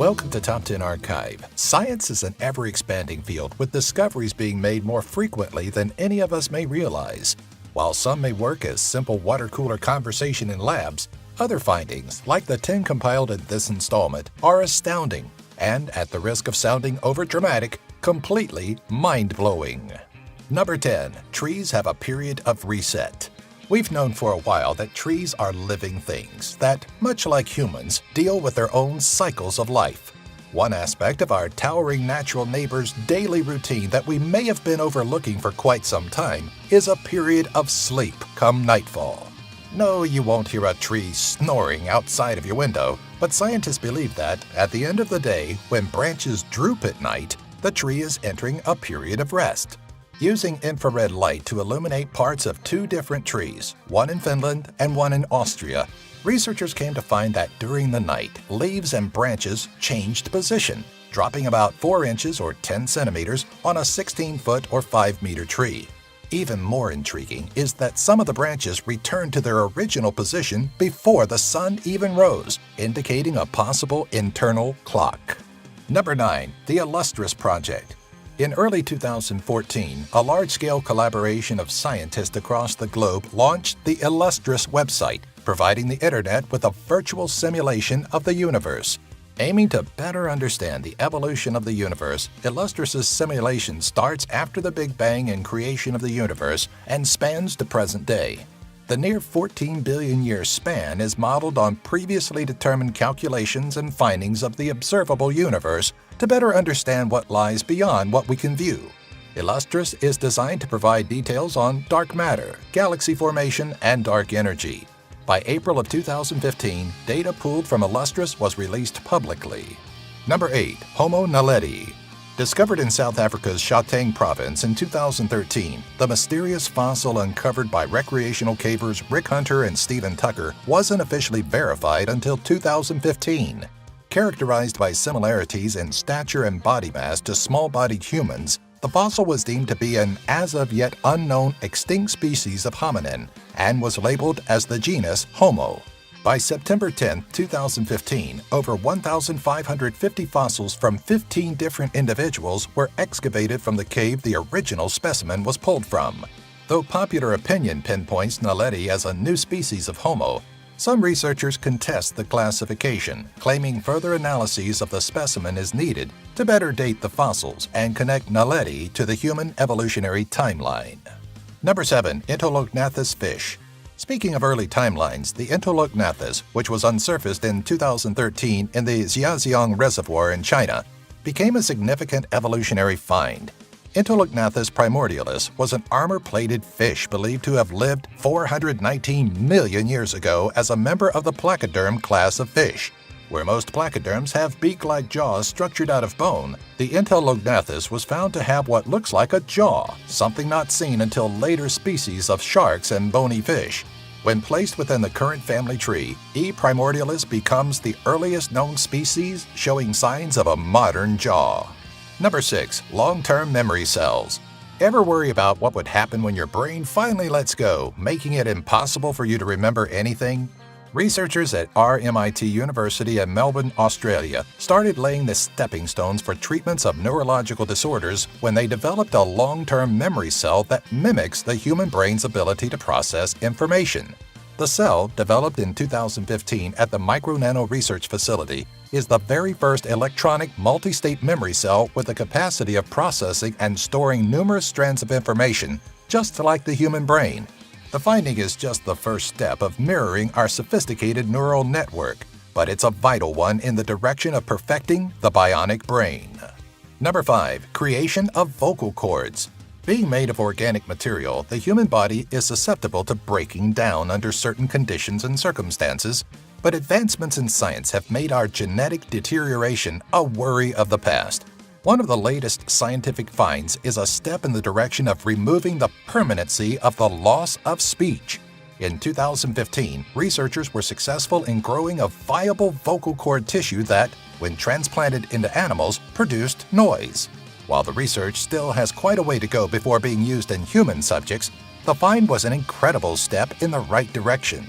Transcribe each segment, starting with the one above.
Welcome to Top 10 Archive. Science is an ever-expanding field with discoveries being made more frequently than any of us may realize. While some may work as simple water cooler conversation in labs, other findings, like the 10 compiled in this installment, are astounding and, at the risk of sounding overdramatic, completely mind-blowing. Number 10. Trees have a period of reset. We've known for a while that trees are living things that, much like humans, deal with their own cycles of life. One aspect of our towering natural neighbor's daily routine that we may have been overlooking for quite some time is a period of sleep come nightfall. No, you won't hear a tree snoring outside of your window, but scientists believe that, at the end of the day, when branches droop at night, the tree is entering a period of rest. Using infrared light to illuminate parts of two different trees, one in Finland and one in Austria, researchers came to find that during the night, leaves and branches changed position, dropping about 4 inches or 10 centimeters on a 16-foot or 5-meter tree. Even more intriguing is that some of the branches returned to their original position before the sun even rose, indicating a possible internal clock. Number 9. The Illustris Project. In early 2014, a large-scale collaboration of scientists across the globe launched the Illustris website, providing the internet with a virtual simulation of the universe. Aiming to better understand the evolution of the universe, Illustris' simulation starts after the Big Bang and creation of the universe and spans to present day. The near 14 billion year span is modeled on previously determined calculations and findings of the observable universe to better understand what lies beyond what we can view. Illustris is designed to provide details on dark matter, galaxy formation, and dark energy. By April of 2015, data pooled from Illustris was released publicly. Number 8. Homo naledi. Discovered in South Africa's Gauteng province in 2013, the mysterious fossil uncovered by recreational cavers Rick Hunter and Stephen Tucker wasn't officially verified until 2015. Characterized by similarities in stature and body mass to small-bodied humans, the fossil was deemed to be an as-of-yet unknown extinct species of hominin and was labeled as the genus Homo. By September 10, 2015, over 1,550 fossils from 15 different individuals were excavated from the cave the original specimen was pulled from. Though popular opinion pinpoints Naledi as a new species of Homo, some researchers contest the classification, claiming further analyses of the specimen is needed to better date the fossils and connect Naledi to the human evolutionary timeline. Number 7. Entolognathes fish. Speaking of early timelines, the Entolognathes, which was unsurfaced in 2013 in the Xiaoxiang Reservoir in China, became a significant evolutionary find. Entolognathes primordialis was an armor-plated fish believed to have lived 419 million years ago as a member of the placoderm class of fish. Where most placoderms have beak-like jaws structured out of bone, the Entolognathes was found to have what looks like a jaw, something not seen until later species of sharks and bony fish. When placed within the current family tree, E. primordialis becomes the earliest known species showing signs of a modern jaw. Number 6. Long-term memory cells. Ever worry about what would happen when your brain finally lets go, making it impossible for you to remember anything? Researchers at RMIT University in Melbourne, Australia, started laying the stepping stones for treatments of neurological disorders when they developed a long-term memory cell that mimics the human brain's ability to process information. The cell, developed in 2015 at the Micro-Nano Research Facility, is the very first electronic multi-state memory cell with the capacity of processing and storing numerous strands of information, just like the human brain. The finding is just the first step of mirroring our sophisticated neural network, but it's a vital one in the direction of perfecting the bionic brain. Number 5. Creation of vocal cords. Being made of organic material, the human body is susceptible to breaking down under certain conditions and circumstances, but advancements in science have made our genetic deterioration a worry of the past. One of the latest scientific finds is a step in the direction of removing the permanency of the loss of speech. In 2015, researchers were successful in growing a viable vocal cord tissue that, when transplanted into animals, produced noise. While the research still has quite a way to go before being used in human subjects, the find was an incredible step in the right direction.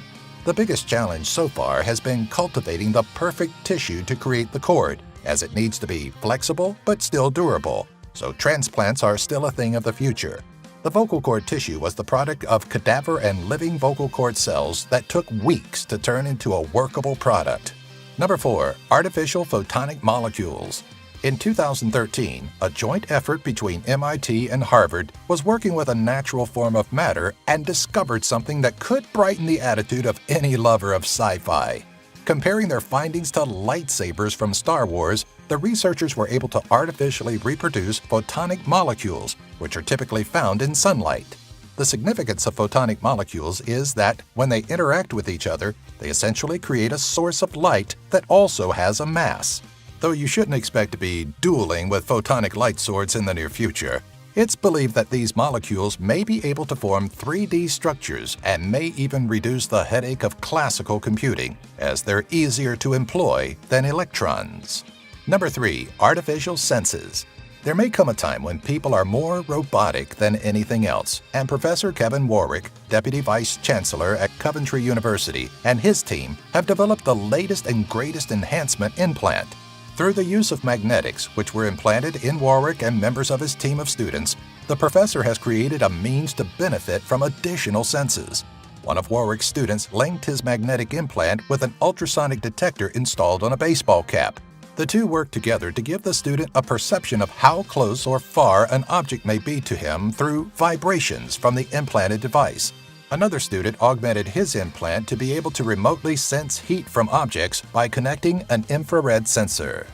The biggest challenge so far has been cultivating the perfect tissue to create the cord, as it needs to be flexible but still durable, so transplants are still a thing of the future. The vocal cord tissue was the product of cadaver and living vocal cord cells that took weeks to turn into a workable product. Number 4. Artificial photonic molecules. In 2013, a joint effort between MIT and Harvard was working with a natural form of matter and discovered something that could brighten the attitude of any lover of sci-fi. Comparing their findings to lightsabers from Star Wars, the researchers were able to artificially reproduce photonic molecules, which are typically found in sunlight. The significance of photonic molecules is that when they interact with each other, they essentially create a source of light that also has a mass. Though you shouldn't expect to be dueling with photonic light swords in the near future, it's believed that these molecules may be able to form 3D structures and may even reduce the headache of classical computing, as they're easier to employ than electrons. Number 3. Artificial senses. There may come a time when people are more robotic than anything else, and Professor Kevin Warwick, Deputy Vice Chancellor at Coventry University, and his team have developed the latest and greatest enhancement implant. Through the use of magnetics, which were implanted in Warwick and members of his team of students, the professor has created a means to benefit from additional senses. One of Warwick's students linked his magnetic implant with an ultrasonic detector installed on a baseball cap. The two worked together to give the student a perception of how close or far an object may be to him through vibrations from the implanted device. Another student augmented his implant to be able to remotely sense heat from objects by connecting an infrared sensor.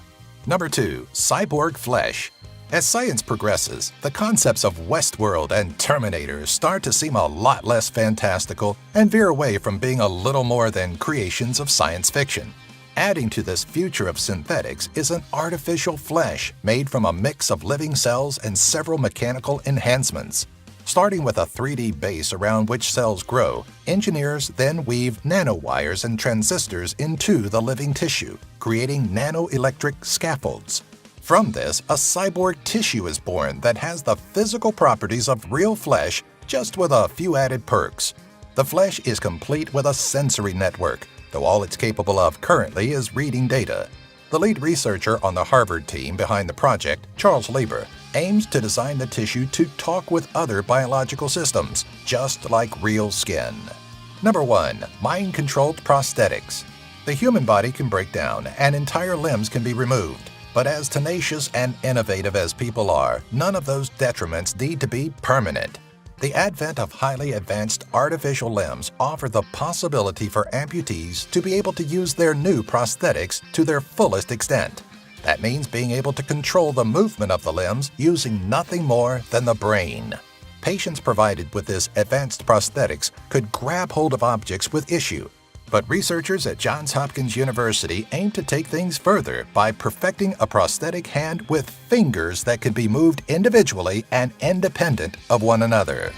Number 2. Cyborg flesh. As science progresses, the concepts of Westworld and Terminator start to seem a lot less fantastical and veer away from being a little more than creations of science fiction. Adding to this future of synthetics is an artificial flesh made from a mix of living cells and several mechanical enhancements. Starting with a 3D base around which cells grow, engineers then weave nanowires and transistors into the living tissue, creating nanoelectric scaffolds. From this, a cyborg tissue is born that has the physical properties of real flesh, just with a few added perks. The flesh is complete with a sensory network, though all it's capable of currently is reading data. The lead researcher on the Harvard team behind the project, Charles Lieber, aims to design the tissue to talk with other biological systems, just like real skin. Number 1. Mind-controlled prosthetics. The human body can break down and entire limbs can be removed, but as tenacious and innovative as people are, none of those detriments need to be permanent. The advent of highly advanced artificial limbs offer the possibility for amputees to be able to use their new prosthetics to their fullest extent. That means being able to control the movement of the limbs using nothing more than the brain. Patients provided with this advanced prosthetics could grab hold of objects with issue, but researchers at Johns Hopkins University aim to take things further by perfecting a prosthetic hand with fingers that can be moved individually and independent of one another.